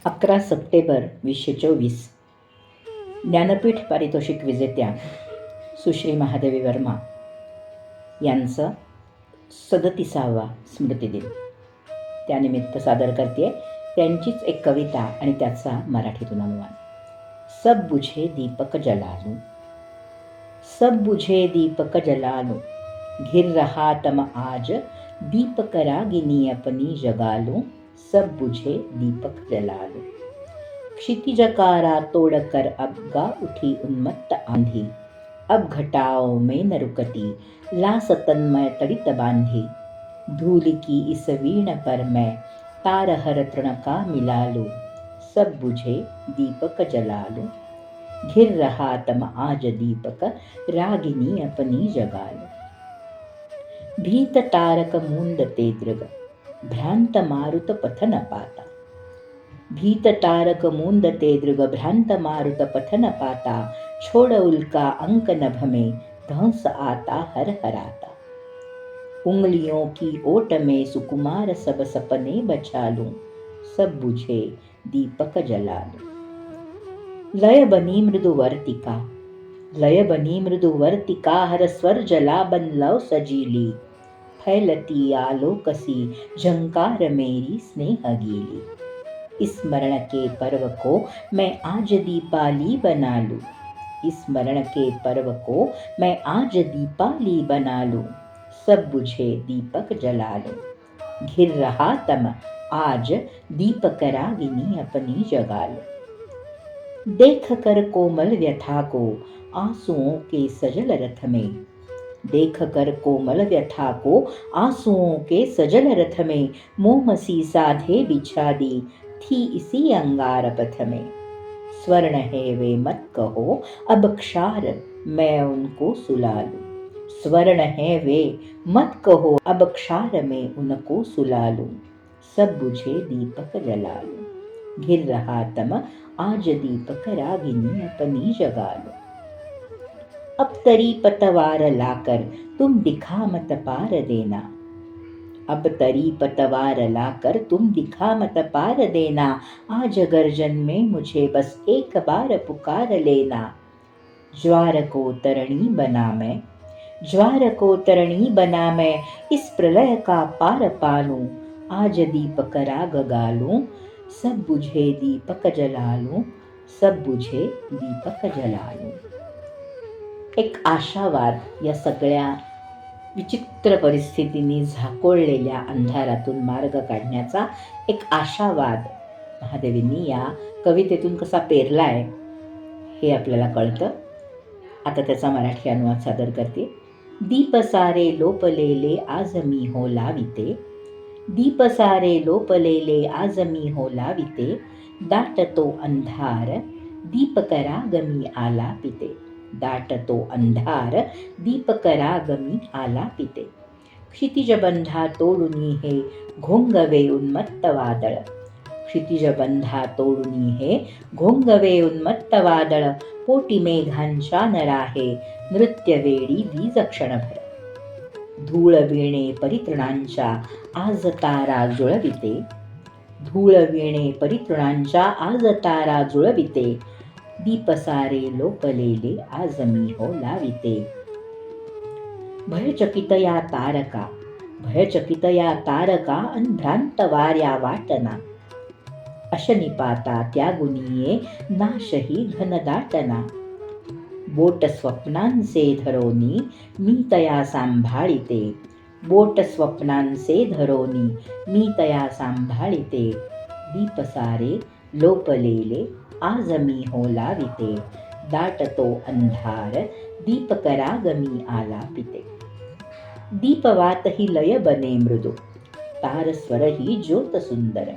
11 September 2024 Jnanpith पारितोषिक विजेत्या सुश्री महादेवी वर्मा यांचा 37वा स्मृतिदिन. त्यानिमित्त सादर करते त्यांचीच एक कविता आणि त्याचा मराठीतून अनुवाद. सब बुझे दीपक जलालू, सब बुझे दीपक जलालू, घिर रहा तम आज दीपक रागिनी अपनी जगालू. सब बुझे दीपक जलालू, क्षितिज कारा तोड़कर अब गा उठी उन्मत्त आंधी. अब घटाओं में न रुकती ला सतन मैं तड़ित बांधी. धूल की इस वीण पर मैं तार हर तृण का मिला लूं. सब बुझे दीपक जलालू, घिर रहा तम आज दीपक रागिनी अपनी जगालू. भीत तारक मूंद ते दृग भ्रांत मारुत पथन पाता. भीत तारक मूंद ते दृग भ्रांत मारुत पथन पाता. छोड़ उल्का अंक नभ में धंस आता हर हराता. उंगलियों की ओट में सुकुमार सब सपने बचा लूं. सब बुझे दीपक जला लूं. लय बनी मृदु वर्तिका, लय बनी मृदु वर्तिका, हर स्वर जला बन लव सजीली. फैलती आलोक सी झंकार मेरी स्नेह गीली. स्मरण के पर्व को मैं आज दीपाली बना लूं. स्मरण के पर्व को मैं आज दीपाली बना लूं. सब बुझे दीपक जला लूं. घिर रहा तम आज दीपक रागिनी अपनी जगा लूं. देख कर कोमल व्यथा को आंसुओं के सजल रथ में, देख कर कोमल व्यथा को आंसुओं के सजल रथ में, मोम सी साधे बिछा दी थी इसी अंगार पथ में. स्वर्ण है वे मत कहो अब क्षार मैं उनको सुला लूं. स्वर्ण है वे मत कहो अब क्षार में उनको सुला लूं. सब बुझे दीपक जला लूं. घिर रहा तम आज दीपक रागिनी अपनी जगा लूं. अब तरी पतवार लाकर तुम दिखा मत पार देना. अब तरी पतवार लाकर तुम दिखा मत पार देना. आज गर्जन में मुझे बस एक बार पुकार लेना. ज्वार को तरणी बना मैं, ज्वार को तरणी बना मैं, इस प्रलय का पार पालूं. आज दीपक राग गालूं. सब बुझे दीपक जला लूं. सब बुझे दीपक जला लूं. एक आशावाद या सगळ्या विचित्र परिस्थितींनी झाकोळलेल्या अंधारातून मार्ग काढण्याचा एक आशावाद महादेवींनी या कवितेतून कसा पेरलाय हे आपल्याला कळतं. आता त्याचा मराठी अनुवाद सादर करते. दीप सारे लोपलेले आज मी हो लाविते. दीप सारे लोपलेले आज मी हो लाविते. दाटतो अंधार दीपक राग मी आलापिते. दाटतो अंधार दीपक राग मी आलापिते. क्षितिजबंधा तोडुनी हे घोंगवे उन्मत्त वादळ. क्षितिजबंधा तोडुनी हे घोंगवे उन्मत्त वादळ. पोटी मेघांच्या नराहे नृत्यवेळी वीज क्षणभर. धूळ वीणे परितृणांच्या आज तारा जुळविते. धूळ वीणे परितृणांच्या आज तारा जुळविते. दीप सारे लोपलेले आज मी हो लाविते. भयचकित या तारका, भयचकित या तारका अन भ्रांत वाऱ्या वाटना. अशनिपाता त्या गुणिये नाशही घनदाटना. बोट स्वप्नांचे धरोनी मी तया सांभाळिते. बोट स्वप्नांचे धरोनी मी तया सांभाळिते. दीप सारे लोपलेले आज मी हो लाविते. दाटतो अंधार दीपक राग मी आलापिते. दीपवात ही लय बने मृदु तार स्वर ही ज्योत सुंदर.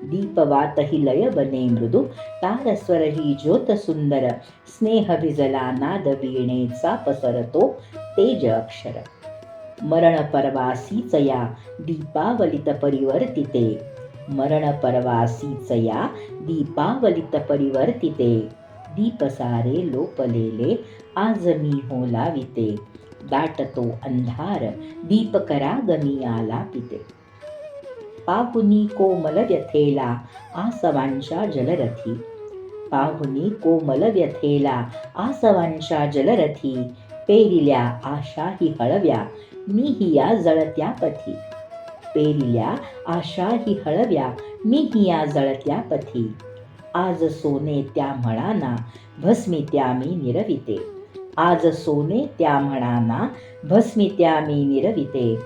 दीपवात ही लय बने मृदु तार स्वर ही ज्योत सुंदर. स्नेह भिजला नाद वीणेचा पसरतो तेज अक्षर. मरण परवासीच या दीपावलित परिवर्तिते. मरण परवासीच या दीपावलित परिवर्तिते. दीप सारे लोपलेले आज मी हो लाविते. दाटतो अंधार दीपक राग मी आलापिते. पाहुनी कोमल व्यथेला आसवांच्या जलरथी. पाहुनी कोमल व्यथेला आसवांच्या जलरथी. पेरिल्या आशाही हळव्या मीही या जळत्या पथी. पेरिल्या आशाही हळव्या मीही या जळत्या पथी. आज सोने त्या म्हणाना भस्मी त्या मी निरविते. आज सोने त्या म्हणाना भस्मी त्या मी निरविते.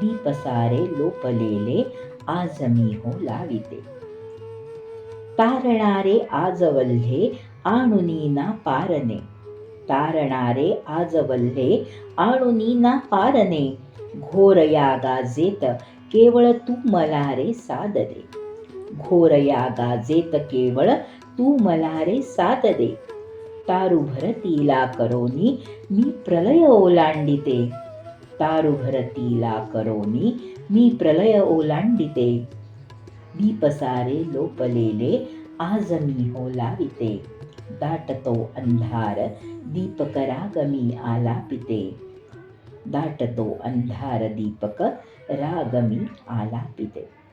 दीप सारे लोपलेले आज मी हो लाविते. तारणारे आज वल्हे आणुनी ना पारणे. तारणारे आज वल्हे आणुनी ना पारणे. घोर या गाजेत केवळ तू मला रे साथ दे. घोर या गाजेत केवळ तू मला रे साथ दे. तारू भरतीला करोनी मी प्रलय ओलांडिते. तारू भरतीला करोनी मी प्रलय ओलांडिते. दीप सारे लोपलेले आज मी हो लाविते. दाटतो अंधार दीपक राग मी आलापिते. दाटतो अंधार दीपक राग मी आलापिते.